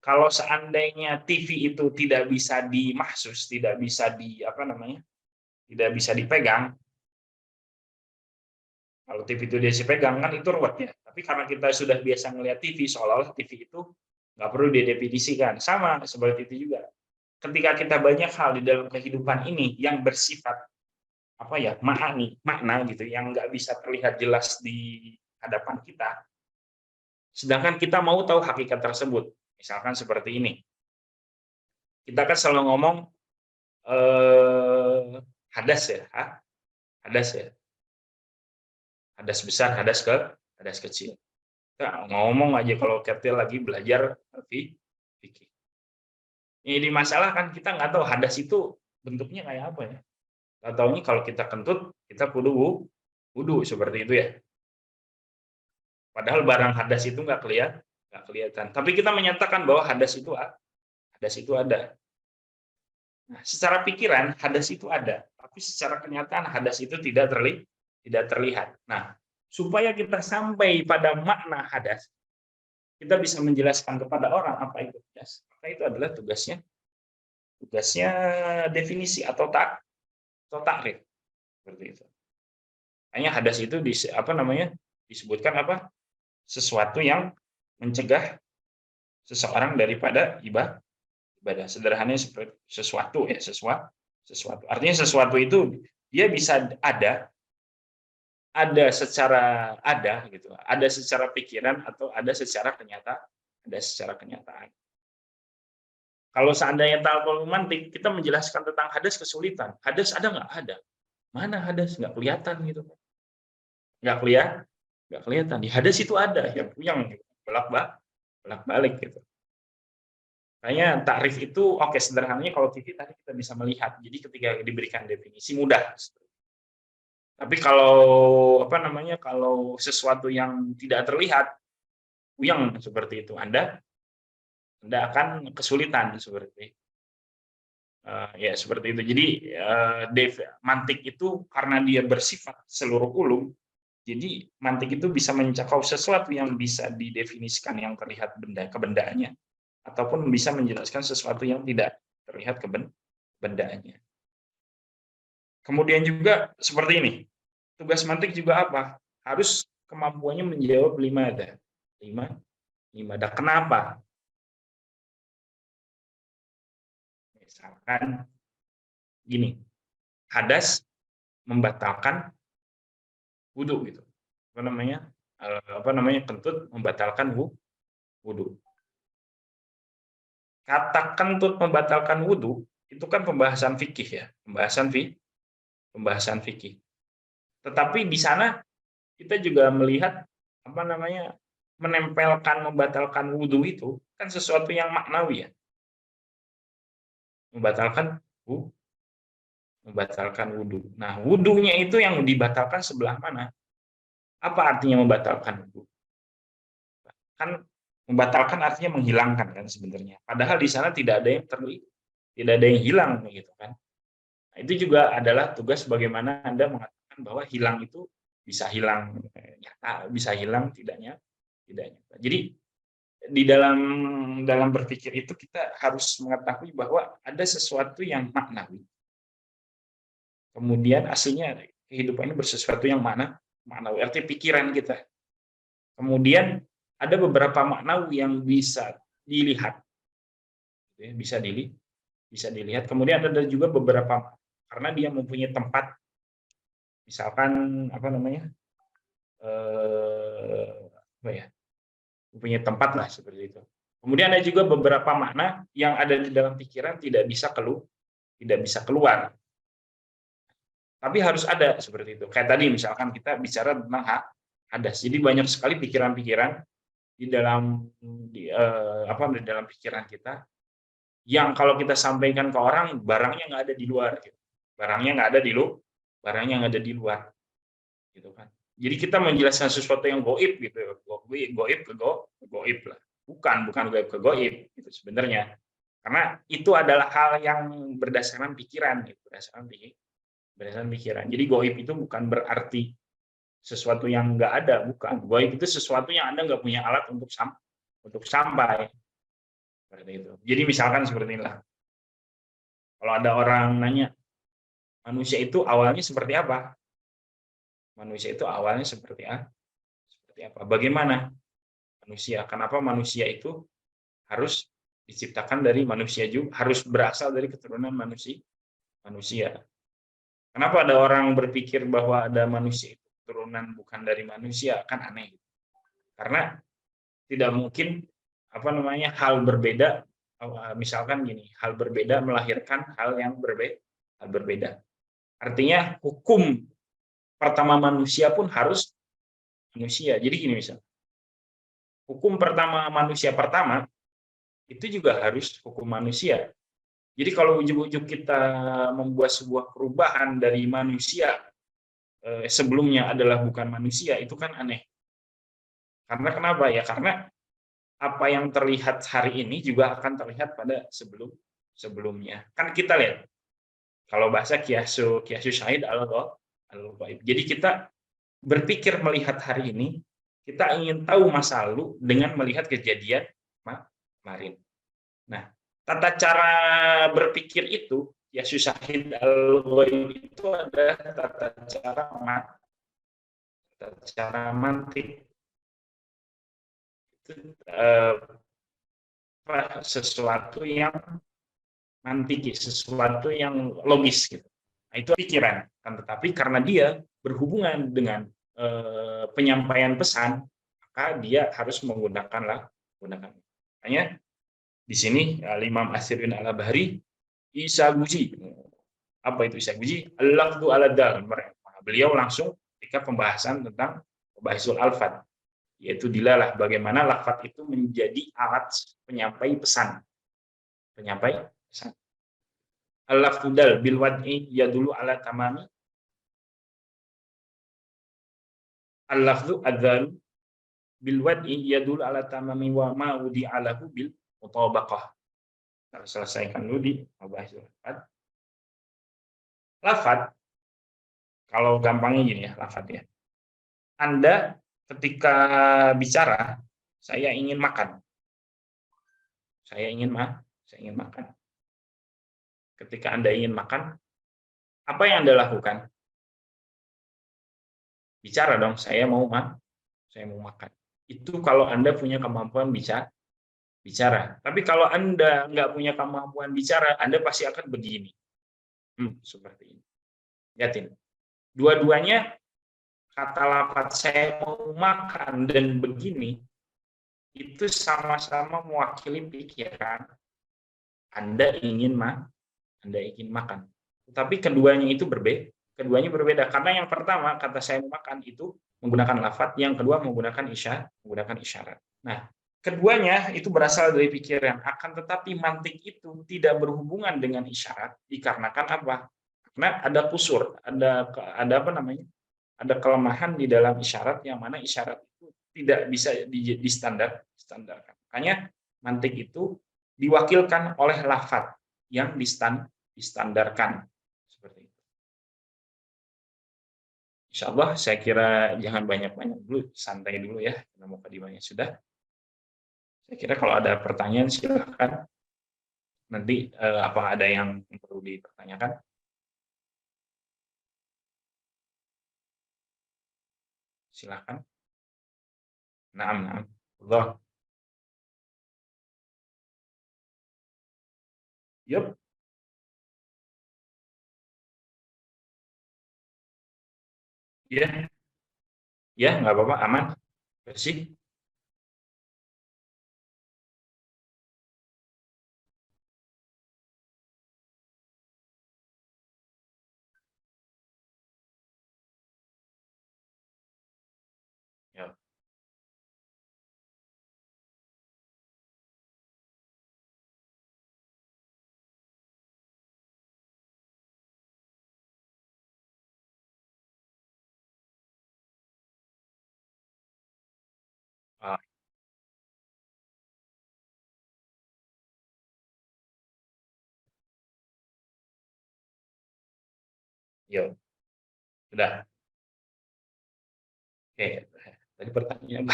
kalau seandainya TV itu tidak bisa dimahsus, tidak bisa dipegang. Kalau TV itu dia dipegang kan itu ruwet ya. Tapi karena kita sudah biasa melihat TV, seolah-olah TV itu nggak perlu didefinisikan. Sama seperti itu juga. Ketika kita banyak hal di dalam kehidupan ini yang bersifat makna gitu, yang nggak bisa terlihat jelas di hadapan kita, sedangkan kita mau tahu hakikat tersebut. Misalkan seperti ini, kita kan selalu ngomong hadas ya, hadas ya, hadas besar, hadas kecil. Kita ngomong aja kalau kita lagi belajar fikih. Ini masalah kan kita nggak tahu hadas itu bentuknya kayak apa ya. Nggak tahunya kalau kita kentut, kita kudu wudu seperti itu ya. Padahal barang hadas itu nggak kelihatan. Tapi kita menyatakan bahwa hadas itu ada. Nah, secara pikiran hadas itu ada, tapi secara kenyataan hadas itu tidak terlihat. Nah, supaya kita sampai pada makna hadas, kita bisa menjelaskan kepada orang apa itu hadas. Maka itu adalah tugasnya definisi atau takrif seperti itu. Hanya hadas itu disebutkan apa? Sesuatu yang mencegah seseorang daripada ibadah. Sederhananya seperti sesuatu. Artinya sesuatu itu dia bisa ada secara gitu, ada secara pikiran atau ada secara kenyataan. Kalau seandainya ta'ammul mantik, kita menjelaskan tentang hadas kesulitan. Hadas ada nggak? Ada. Mana hadas? Nggak kelihatan gitu. Nggak kelihatan. Di hadas itu ada, yang bolak-balik gitu. Makanya takrif itu sederhananya kalau TV tadi kita bisa melihat. Jadi ketika diberikan definisi mudah. Tapi kalau kalau sesuatu yang tidak terlihat, yang seperti itu, Anda akan kesulitan seperti seperti itu. Jadi mantik itu karena dia bersifat seluruh ulum, jadi mantik itu bisa mencakup sesuatu yang bisa didefinisikan yang terlihat kebendaannya, ataupun bisa menjelaskan sesuatu yang tidak terlihat kebendaannya. Kemudian juga seperti ini, tugas mantik juga apa? Harus kemampuannya menjawab 5 ada. 5 ada. Kenapa? Misalkan gini, hadas membatalkan wudu gitu. Kentut membatalkan wudu. Kata kentut membatalkan wudu itu kan pembahasan fikih ya, pembahasan fikih. Tetapi di sana kita juga melihat menempelkan membatalkan wudu itu kan sesuatu yang maknawi ya. Membatalkan wudu. Nah, wudunya itu yang dibatalkan sebelah mana? Apa artinya membatalkan wudu? Kan membatalkan artinya menghilangkan kan sebenarnya. Padahal di sana tidak ada yang hilang gitu kan. Nah, itu juga adalah tugas bagaimana Anda mengatakan bahwa hilang itu bisa hilang nyata, bisa hilang tidak nyata. Jadi di dalam berpikir itu kita harus mengetahui bahwa ada sesuatu yang maknawi. Kemudian aslinya kehidupan ini bersesuatu yang maknawi, artinya pikiran kita. Kemudian ada beberapa maknawi yang bisa dilihat, bisa dilihat. Kemudian ada juga beberapa karena dia mempunyai tempat, misalkan mempunyai tempat lah seperti itu. Kemudian ada juga beberapa makna yang ada di dalam pikiran tidak bisa keluar. Tapi harus ada seperti itu. Kayak tadi misalkan kita bicara tentang hadas. Jadi banyak sekali pikiran-pikiran di dalam pikiran kita yang kalau kita sampaikan ke orang barangnya nggak ada di luar. Gitu. Barangnya nggak ada di luar. Gitu kan. Jadi kita menjelaskan sesuatu yang goib gitu, goib lah. Bukan goib ke goib gitu sebenarnya. Karena itu adalah hal yang berdasarkan pikiran, gitu, berdasarkan pikiran. Jadi goib itu bukan berarti sesuatu yang nggak ada, bukan. Goib itu sesuatu yang Anda nggak punya alat untuk sampai. Seperti itu. Jadi misalkan seperti inilah. Kalau ada orang nanya, manusia itu awalnya seperti apa? Manusia itu awalnya seperti apa? Bagaimana manusia? Kenapa manusia itu harus diciptakan dari manusia juga, harus berasal dari keturunan manusia. Kenapa ada orang berpikir bahwa ada manusia itu keturunan bukan dari manusia, kan aneh. Karena tidak mungkin hal berbeda, misalkan gini, hal berbeda melahirkan hal yang berbeda. Artinya hukum pertama manusia pun harus manusia. Jadi gini, misal hukum pertama manusia pertama itu juga harus hukum manusia. Jadi kalau ujug-ujug kita membuat sebuah perubahan dari manusia sebelumnya adalah bukan manusia, itu kan aneh. Karena kenapa ya? Karena apa yang terlihat hari ini juga akan terlihat pada sebelumnya. Kan kita lihat, kalau bahasa kiasu syahid al-ghaib. Jadi kita berpikir melihat hari ini, kita ingin tahu masa lalu dengan melihat kejadian kemarin. Nah, tata cara berpikir itu, kiasu syahid al-ghaib itu adalah tata cara mantik. Sesuatu yang mantik, sesuatu yang logis gitu. Nah, itu pikiran. Tetapi karena dia berhubungan dengan penyampaian pesan, maka dia harus menggunakan. Makanya di sini Imam As-Sirrin Al-Bahri isaguji. Apa itu isaguji? Al-lafdhu ala dal. Beliau langsung ketika pembahasan tentang bahisul alfad, yaitu dilalah bagaimana lafaz itu menjadi alat penyampai pesan. Al-lafdhu dal bil wad'i yadulu ala tamami. Al-lafdhu adzal bil wad'i yadulu ala tamami wa ma wudi alahu bil mutabaqah. Kita selesaikan dulu di bahisul alfad. Lafaz, kalau gampangnya gini ya, lafaz ya. Anda ketika bicara, saya ingin makan. Saya ingin makan. Ketika Anda ingin makan, apa yang Anda lakukan? Bicara dong, saya mau makan. Itu kalau Anda punya kemampuan bicara. Tapi kalau Anda nggak punya kemampuan bicara, Anda pasti akan begini. Seperti ini. Lihatin. Dua-duanya kata lafaz saya mau makan dan begini itu sama-sama mewakili pikiran Anda ingin makan. Tetapi keduanya berbeda karena yang pertama kata saya mau makan itu menggunakan lafaz, yang kedua menggunakan isyarat. Nah, keduanya itu berasal dari pikiran, akan tetapi mantik itu tidak berhubungan dengan isyarat dikarenakan apa? Karena ada kusur, ada ada kelemahan di dalam isyarat, yang mana isyarat itu tidak bisa distandarkan. Makanya mantik itu diwakilkan oleh lafaz yang distandarkan. Seperti itu. Insya Allah saya kira jangan banyak-banyak dulu, santai dulu ya, karena mukadimahnya sudah. Saya kira kalau ada pertanyaan silakan. Nanti apa ada yang perlu dipertanyakan? Silakan. Naam. Allah. Yup. Ya. Ya, nggak apa-apa, aman. Bersih. Ya. Ah, ya. Sudah. Oke. Tadi pertanyaan.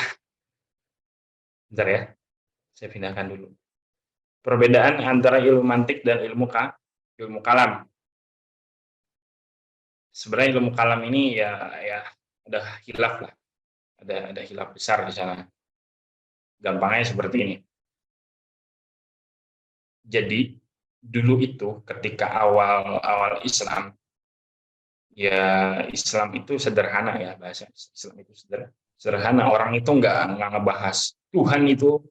Bentar ya. Saya pindahkan dulu. Perbedaan antara ilmu mantik dan ilmu kalam. Sebenarnya ilmu kalam ini ya ada khilaf lah. Ada khilaf besar di sana. Gampangnya seperti ini. Jadi dulu itu ketika awal Islam, ya Islam itu sederhana ya, bahasa Islam itu sederhana. Orang itu nggak ngebahas Tuhan itu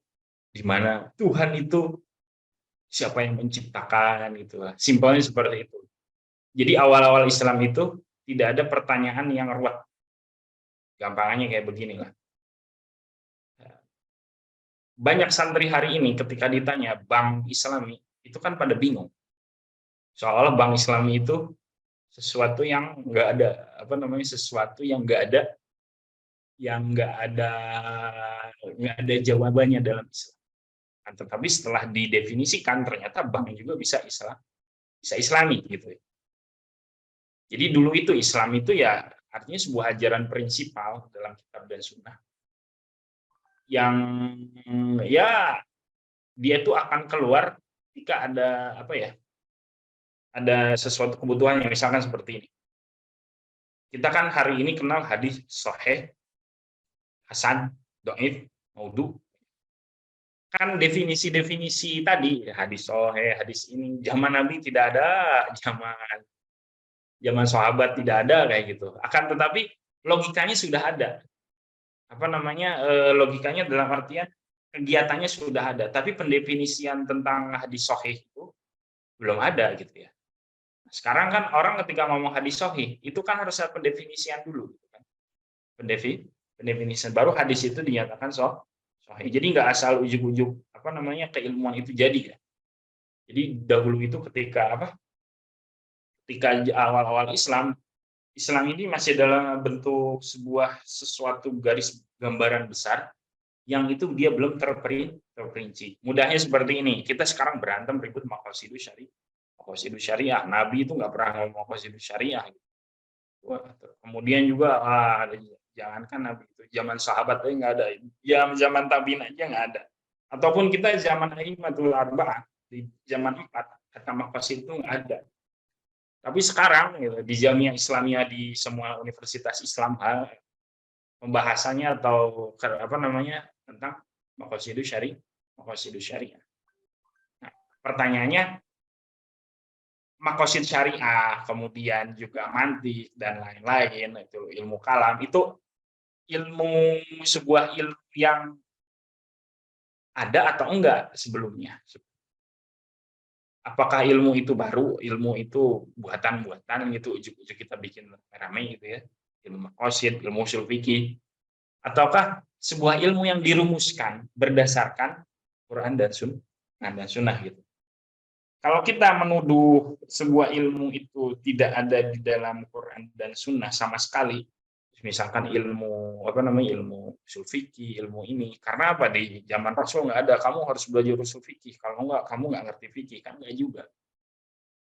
di mana, Tuhan itu siapa yang menciptakan gitu lah. Simpelnya seperti itu. Jadi awal-awal Islam itu tidak ada pertanyaan yang ruwet. Gampangannya kayak beginilah. Banyak santri hari ini ketika ditanya bank Islami itu kan pada bingung. Soalnya bank Islami itu sesuatu yang nggak ada, sesuatu yang nggak ada jawabannya dalam Islam. Tetapi setelah didefinisikan ternyata bank juga bisa Islami gitu. Jadi dulu itu Islam itu ya artinya sebuah ajaran prinsipal dalam kitab dan sunnah yang ya dia itu akan keluar ketika ada sesuatu kebutuhan yang misalkan seperti ini. Kita kan hari ini kenal hadis sahih, hasan, dhaif, maudhu. Kan definisi-definisi tadi, hadis sahih, hadis ini zaman Nabi tidak ada, zaman sahabat tidak ada kayak gitu. Akan tetapi logikanya sudah ada. Logikanya dalam artian kegiatannya sudah ada, tapi pendefinisian tentang hadis sahih itu belum ada gitu ya. Sekarang kan orang ketika ngomong hadis sahih itu kan harus ada pendefinisian dulu gitu kan. Pendefinisian baru hadis itu dinyatakan sahih. Jadi nggak asal ujuk-ujuk keilmuan itu jadi ya. Jadi dahulu itu ketika awal-awal Islam ini masih dalam bentuk sesuatu garis gambaran besar yang itu dia belum terperinci. Mudahnya seperti ini, kita sekarang berantem ribut maqasidus syariah. Nabi itu nggak pernah ngomong maqasidus syariah. Kemudian juga jangankan Nabi itu, zaman sahabat aja nggak ada, zaman tabiin aja nggak ada. Ataupun kita zaman A'immatul Arba'ah, di zaman 4, kata maqasid itu nggak ada. Tapi sekarang gitu, di Jamiah Islamiyah di semua universitas Islam pembahasannya atau tentang maqasidus syariah. Nah, pertanyaannya maqasid syariah, kemudian juga mantik dan lain-lain, itu ilmu kalam, itu sebuah ilmu yang ada atau enggak sebelumnya. Apakah ilmu itu baru, ilmu itu buatan-buatan gitu, ujuk-ujuk kita bikin rame gitu ya, ilmu maqasid, ilmu ushul fikih, ataukah sebuah ilmu yang dirumuskan berdasarkan Quran dan Sunnah gitu. Kalau kita menuduh sebuah ilmu itu tidak ada di dalam Quran dan Sunnah sama sekali, misalkan ilmu ushul fikih, ilmu ini, karena apa di zaman Rasul nggak ada, kamu harus belajar ushul fikih, kalau nggak kamu nggak ngerti fikih, kan nggak juga.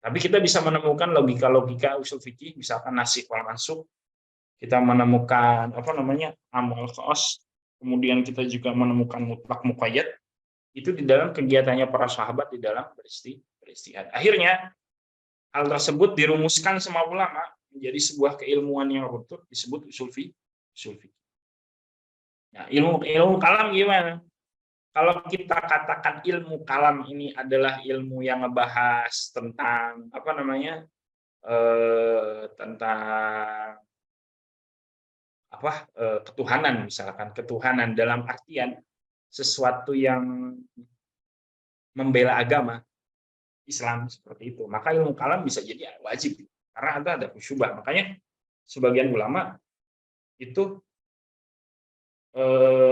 Tapi kita bisa menemukan logika ushul fikih, misalkan nasikh wal mansukh, kita menemukan amal khaas, kemudian kita juga menemukan mutlak muqayyad, itu di dalam kegiatannya para sahabat di dalam beristihad. Akhirnya hal tersebut dirumuskan sama ulama menjadi sebuah keilmuan yang runtuh disebut ushul fikih. Nah, ilmu kalam gimana? Kalau kita katakan ilmu kalam ini adalah ilmu yang ngebahas tentang ketuhanan, misalkan ketuhanan dalam artian sesuatu yang membela agama Islam seperti itu, maka ilmu kalam bisa jadi wajib karena ada syubhat. Makanya sebagian ulama itu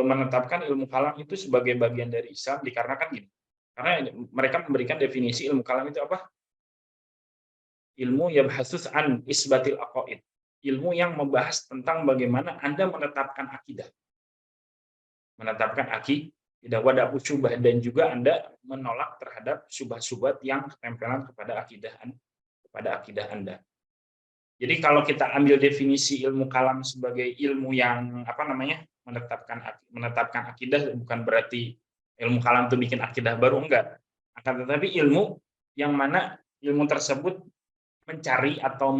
menetapkan ilmu kalam itu sebagai bagian dari Islam dikarenakan gini. Karena mereka memberikan definisi ilmu kalam itu apa? Ilmu yabhasus an isbatil aqaid. Ilmu yang membahas tentang bagaimana Anda menetapkan akidah. Menetapkan akidah wadahu syubhat, dan juga Anda menolak terhadap syubhat-syubhat yang ketempelan kepada akidah Anda. Jadi kalau kita ambil definisi ilmu kalam sebagai ilmu yang menetapkan akidah, bukan berarti ilmu kalam itu bikin akidah baru, enggak. Akan tetapi ilmu yang mana ilmu tersebut mencari atau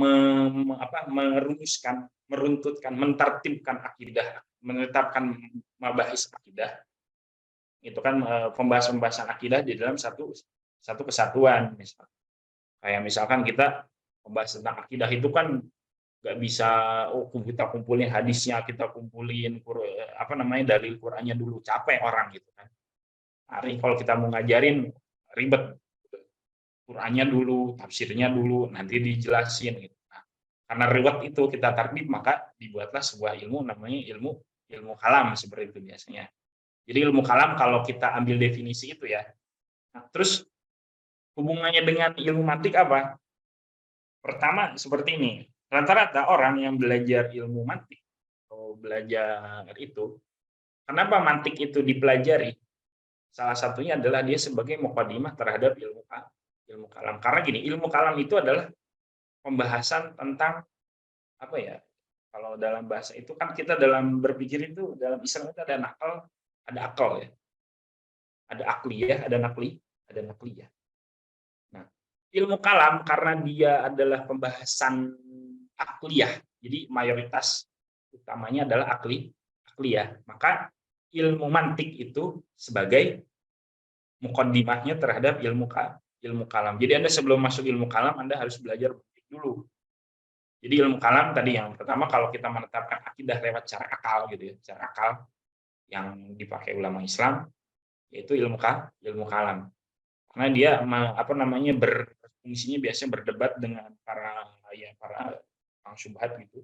merumuskan, meruntutkan, mentertibkan akidah, menetapkan mabahis akidah. Itu kan pembahasan akidah di dalam satu satu kesatuan. Kayak misalkan kita membahas tentang akidah itu kan nggak bisa kita kumpulin hadisnya, kita kumpulin dalil Qur'annya dulu, capek orang gitu kan. Hari kalau kita mau ngajarin ribet, Qur'annya dulu, tafsirnya dulu, nanti dijelasin gitu. Nah, karena ribet itu kita tarbit, maka dibuatlah sebuah ilmu namanya ilmu kalam seperti itu biasanya. Jadi ilmu kalam kalau kita ambil definisi itu ya. Nah, terus hubungannya dengan ilmu mantik apa? Pertama seperti ini. Rata-rata orang yang belajar ilmu mantik atau belajar itu, kenapa mantik itu dipelajari? Salah satunya adalah dia sebagai mukadimah terhadap ilmu kalam. Karena gini, ilmu kalam itu adalah pembahasan tentang apa ya? Kalau dalam bahasa itu kan kita dalam berpikir itu dalam Islam itu ada nakal, ada akal ya. Ada akliyah, ada nakliyah. Nah, ilmu kalam karena dia adalah pembahasan akliyah, jadi mayoritas utamanya adalah akliyah, maka ilmu mantik itu sebagai mukaddimahnya terhadap ilmu kalam. Jadi Anda sebelum masuk ilmu kalam, Anda harus belajar mantik dulu. Jadi ilmu kalam tadi yang pertama, kalau kita menetapkan akidah lewat cara akal gitu ya, cara akal yang dipakai ulama Islam, yaitu ilmu kalam. Karena dia berfungsinya biasanya berdebat dengan para orang syubhat gitu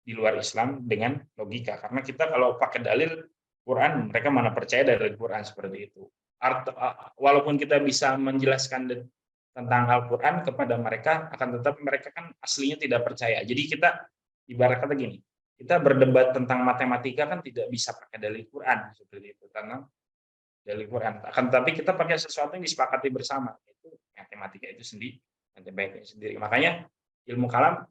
di luar Islam dengan logika. Karena kita kalau pakai dalil Quran, mereka mana percaya dari Quran seperti itu. Walaupun kita bisa menjelaskan tentang Al-Quran kepada mereka, akan tetapi mereka kan aslinya tidak percaya. Jadi kita ibarat kata gini, kita berdebat tentang matematika kan tidak bisa pakai dalil Quran seperti itu, karena dalil Quran. Akan tetapi kita pakai sesuatu yang disepakati bersama, itu matematika itu sendiri. Makanya ilmu kalam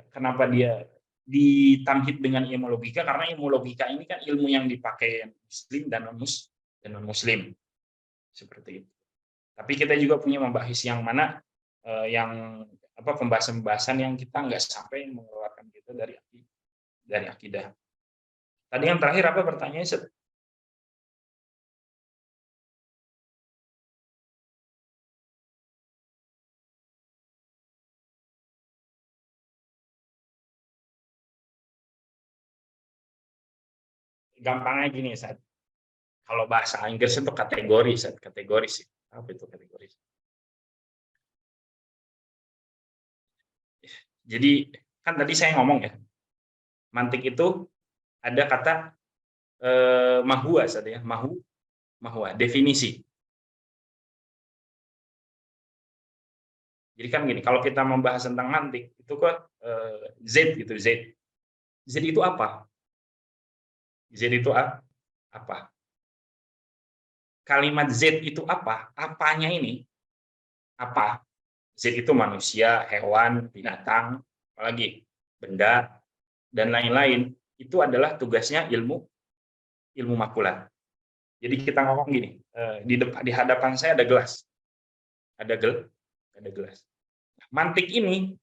kenapa dia ditamhid dengan ilmu logika, karena ilmu logika ini kan ilmu yang dipakai muslim dan non muslim seperti itu. Tapi kita juga punya membahas yang mana pembahasan-pembahasan yang kita nggak sampai mengeluarkan kita dari akidah. Tadi yang terakhir apa pertanyaannya? Gampangnya gini, Sat. Kalau bahasa Inggris itu kategori sih. Apa itu kategori? Jadi kan tadi saya ngomong ya, mantik itu ada kata mahua, Sat ya, mahua, definisi. Jadi kan gini, kalau kita membahas tentang mantik itu kok Z gitu, Z itu apa? Z itu apa? Kalimat Z itu apa? Apanya ini? Apa? Z itu manusia, hewan, binatang, apalagi benda, dan lain-lain. Itu adalah tugasnya ilmu makulat. Jadi kita ngomong gini, di hadapan saya ada gelas. Ada gelas. Mantik ini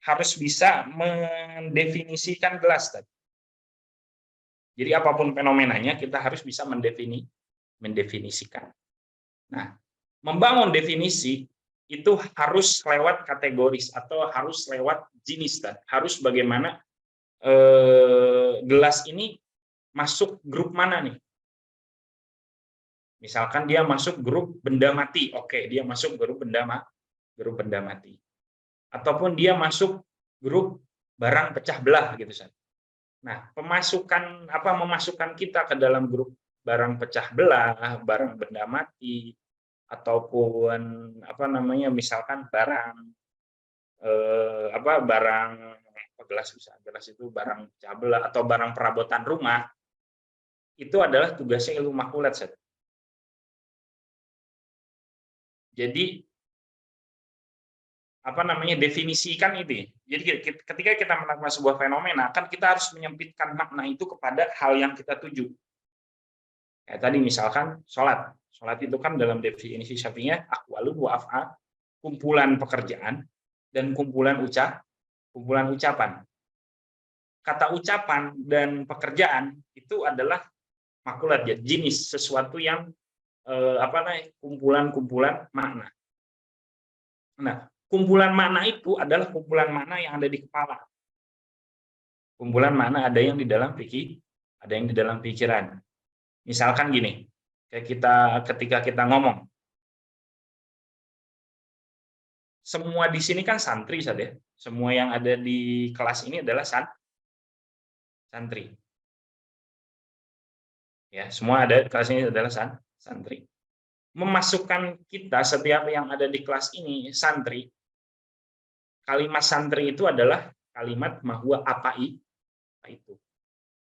harus bisa mendefinisikan gelas tadi. Jadi apapun fenomenanya kita harus bisa mendefinisikan. Nah, membangun definisi itu harus lewat kategoris atau harus lewat jenis, dan harus bagaimana gelas ini masuk grup mana nih? Misalkan dia masuk grup benda mati, oke, dia masuk grup benda mati. Ataupun dia masuk grup barang pecah belah gitu, San. Nah, memasukkan kita ke dalam grup barang pecah belah, barang benda mati, ataupun misalkan barang gelas itu barang pecah belah atau barang perabotan rumah, itu adalah tugasnya ilmu makulat, San. Jadi definisikan itu. Jadi ketika kita menemukan sebuah fenomena, kan kita harus menyempitkan makna itu kepada hal yang kita tuju. Kayak tadi misalkan sholat. Sholat itu kan dalam definisi Syafi'iyah aqwalun wa af'al, kumpulan pekerjaan dan kumpulan ucapan. Kata ucapan dan pekerjaan itu adalah makulat, ya, jenis sesuatu yang kumpulan-kumpulan makna. Nah, kumpulan makna itu adalah kumpulan makna yang ada di kepala. Kumpulan makna ada yang di dalam ada yang di dalam pikiran. Misalkan gini, ketika kita ngomong, semua di sini kan santri saja. Semua yang ada di kelas ini adalah santri. Ya, semua ada di kelas ini adalah santri. Memasukkan kita setiap yang ada di kelas ini santri. Kalimat santri itu adalah kalimat mahwa itu.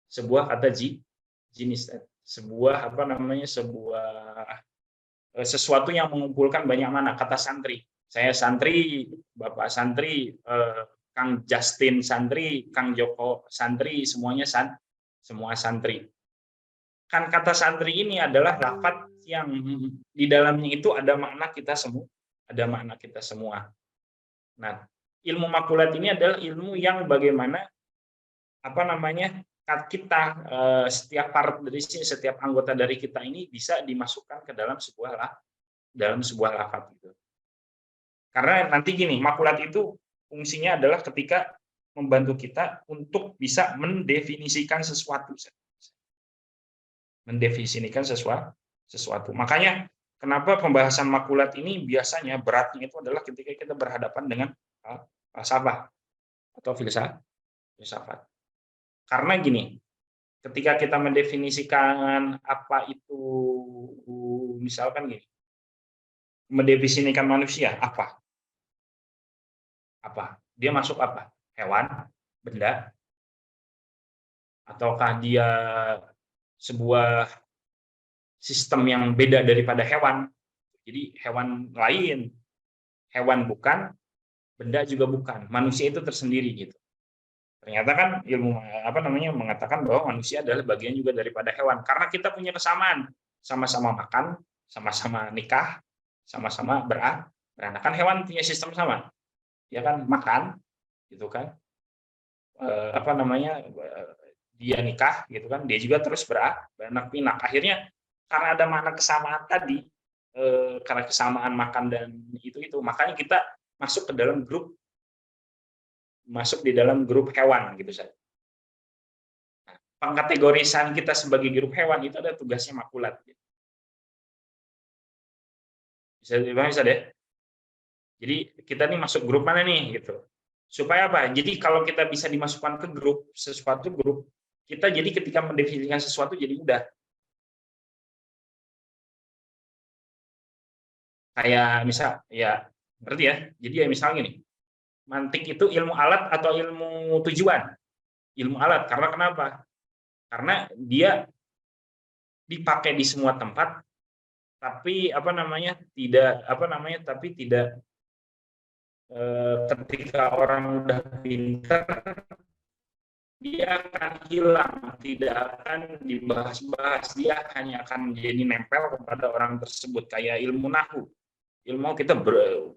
Sebuah kata jenis, sebuah sesuatu yang mengumpulkan banyak mana, kata santri. Saya santri, Bapak santri, Kang Justin santri, Kang Joko santri, semuanya semua santri. Kan kata santri ini adalah lafadz yang di dalamnya itu ada makna kita semua. Nah, ilmu makulat ini adalah ilmu yang bagaimana kita setiap part dari sini, setiap anggota dari kita ini bisa dimasukkan ke dalam sebuah lafadz gitu. Karena nanti gini, makulat itu fungsinya adalah ketika membantu kita untuk bisa mendefinisikan sesuatu. Makanya kenapa pembahasan makulat ini biasanya beratnya itu adalah ketika kita berhadapan dengan falsafah atau filsafat. Karena gini, ketika kita mendefinisikan apa itu, misalkan gini, mendefinisikan manusia apa? Dia masuk apa? Hewan, benda, ataukah dia sebuah sistem yang beda daripada hewan? Jadi hewan lain, hewan bukan, benda juga bukan, manusia itu tersendiri gitu. Ternyata kan ilmu mengatakan bahwa manusia adalah bagian juga daripada hewan karena kita punya kesamaan, sama-sama makan, sama-sama nikah, sama-sama beranak. Kan hewan punya sistem sama, ya kan, makan, gitu kan, dia nikah, gitu kan, dia juga terus beranak pinak. Akhirnya karena ada makna kesamaan tadi, karena kesamaan makan dan itu, makanya kita masuk di dalam grup hewan gitu saja. Nah, pengkategorisan kita sebagai grup hewan itu ada tugasnya makulat. Bisa dipahami deh. Jadi kita nih masuk grup mana nih gitu. Supaya apa? Jadi kalau kita bisa dimasukkan ke sesuatu grup, kita jadi ketika mendefinisikan sesuatu jadi mudah. Kayak misal, ya ngerti ya. Jadi ya misalnya gini, mantik itu ilmu alat atau ilmu tujuan? Ilmu alat. Karena kenapa? Karena dia dipakai di semua tempat, tapi tidak ketika orang udah pintar dia akan hilang, tidak akan dibahas-bahas, dia hanya akan jadi nempel kepada orang tersebut. Kayak ilmu nahu, ilmu kita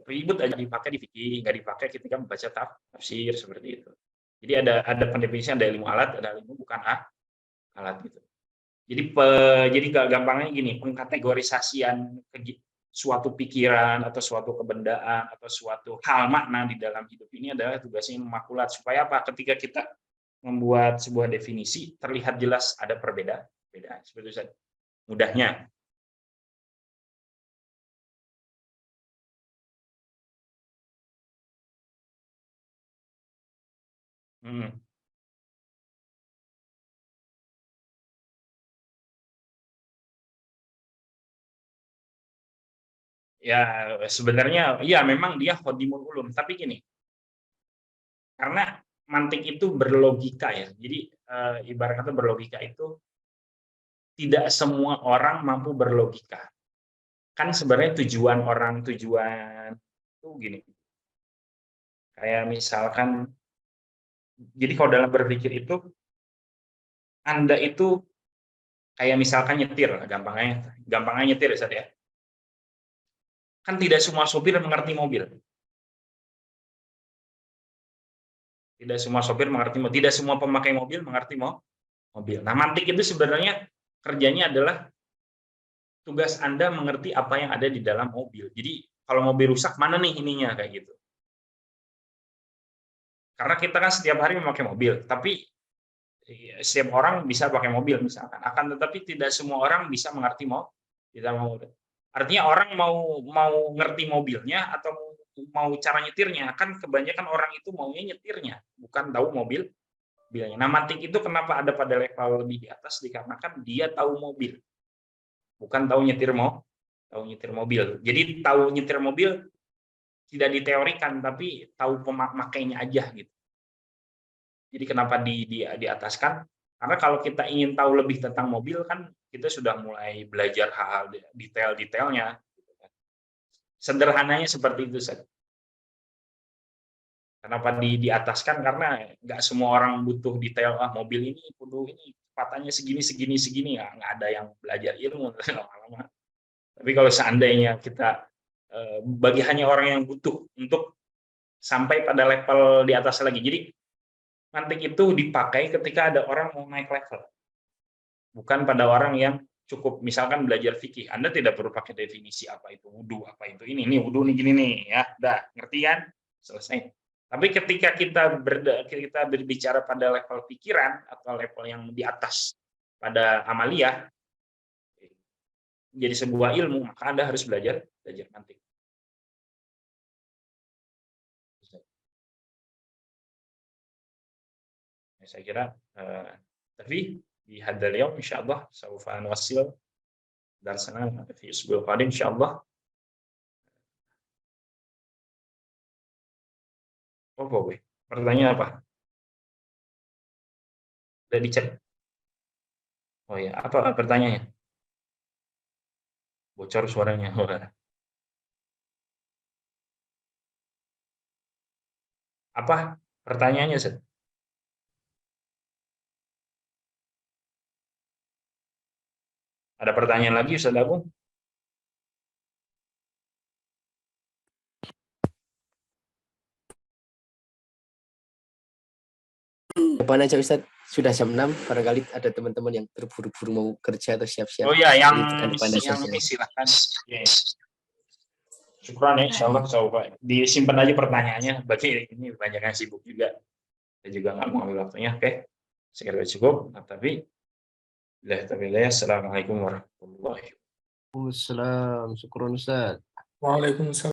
ribut aja dipakai di fikih, nggak dipakai ketika membaca tafsir seperti itu. Jadi ada pendefinisian, ada ilmu alat, ada ilmu bukan alat gitu. Jadi gampangnya gini, pengkategorisasian suatu pikiran atau suatu kebendaan atau suatu hal makna di dalam hidup ini adalah tugasnya makulat. Supaya apa? Ketika kita membuat sebuah definisi terlihat jelas ada perbedaan seperti itu saja. Mudahnya. Ya sebenarnya ya memang dia khodimul ulum, tapi gini, karena mantik itu berlogika ya, jadi ibarat kata berlogika itu tidak semua orang mampu berlogika. Kan sebenarnya tujuan itu gini, kayak misalkan, jadi kalau dalam berpikir itu Anda itu kayak misalkan nyetir, gampangnya nyetir ya. Kan tidak semua sopir mengerti mobil. Tidak semua sopir mengerti mobil, tidak semua pemakai mobil mengerti mobil. Nah, mantik itu sebenarnya kerjanya adalah tugas Anda mengerti apa yang ada di dalam mobil. Jadi kalau mobil rusak, mana nih ininya, kayak gitu. Karena kita kan setiap hari memakai mobil, tapi setiap orang bisa pakai mobil misalkan. Akan tetapi tidak semua orang bisa mengerti mobil. Artinya orang mau ngerti mobilnya atau mau cara nyetirnya, kan kebanyakan orang itu maunya nyetirnya, bukan tahu mobilnya. Nah, mantik itu kenapa ada pada level lebih di atas, dikarenakan dia tahu mobil, bukan tahu nyetir mobil. Jadi tahu nyetir mobil tidak diteorikan, tapi tahu pemakainya aja gitu. Jadi kenapa diataskan? Karena kalau kita ingin tahu lebih tentang mobil, kan kita sudah mulai belajar hal-hal detail-detailnya. Sederhananya seperti itu saja. Kenapa diataskan? Karena nggak semua orang butuh detail. Mobil ini perlu ini kecepatannya segini, nggak ada yang belajar ilmu lama-lama. Tapi kalau seandainya kita bagi hanya orang yang butuh untuk sampai pada level di atas lagi. Jadi mantik itu dipakai ketika ada orang mau naik level, bukan pada orang yang cukup misalkan belajar fikih. Anda tidak perlu pakai definisi apa itu wudu, apa itu ini wudu nih gini nih, ya, udah ngerti kan, selesai. Tapi ketika kita berbicara pada level pikiran atau level yang di atas pada amaliyah, jadi sebuah ilmu, maka Anda harus belajar mantik. Saya kira tapi di hadal yaum insyaallah saufa nuwassil darsana fi usbu'il qadim insyaallah. Apa? Pertanyaan apa? Udah dicek. Oh ya, apa pertanyaannya? Bocor suaranya. Apa pertanyaannya, Set? Ada pertanyaan lagi, Ustaz Agung? Depan aja Ustaz, sudah jam 6, barangkali ada teman-teman yang terburu-buru mau kerja atau siap-siap. Oh ya, yang yang ini silakan. Yes. Syukran ya, insyaallah disimpan aja pertanyaannya. Bagi ini banyak yang sibuk juga. Saya juga nggak mau ambil waktunya. Oke, sekiranya cukup. Tapi assalamualaikum warahmatullahi wabarakatuh. Waalaikumsalam, syukron Ustaz. Waalaikumsalam.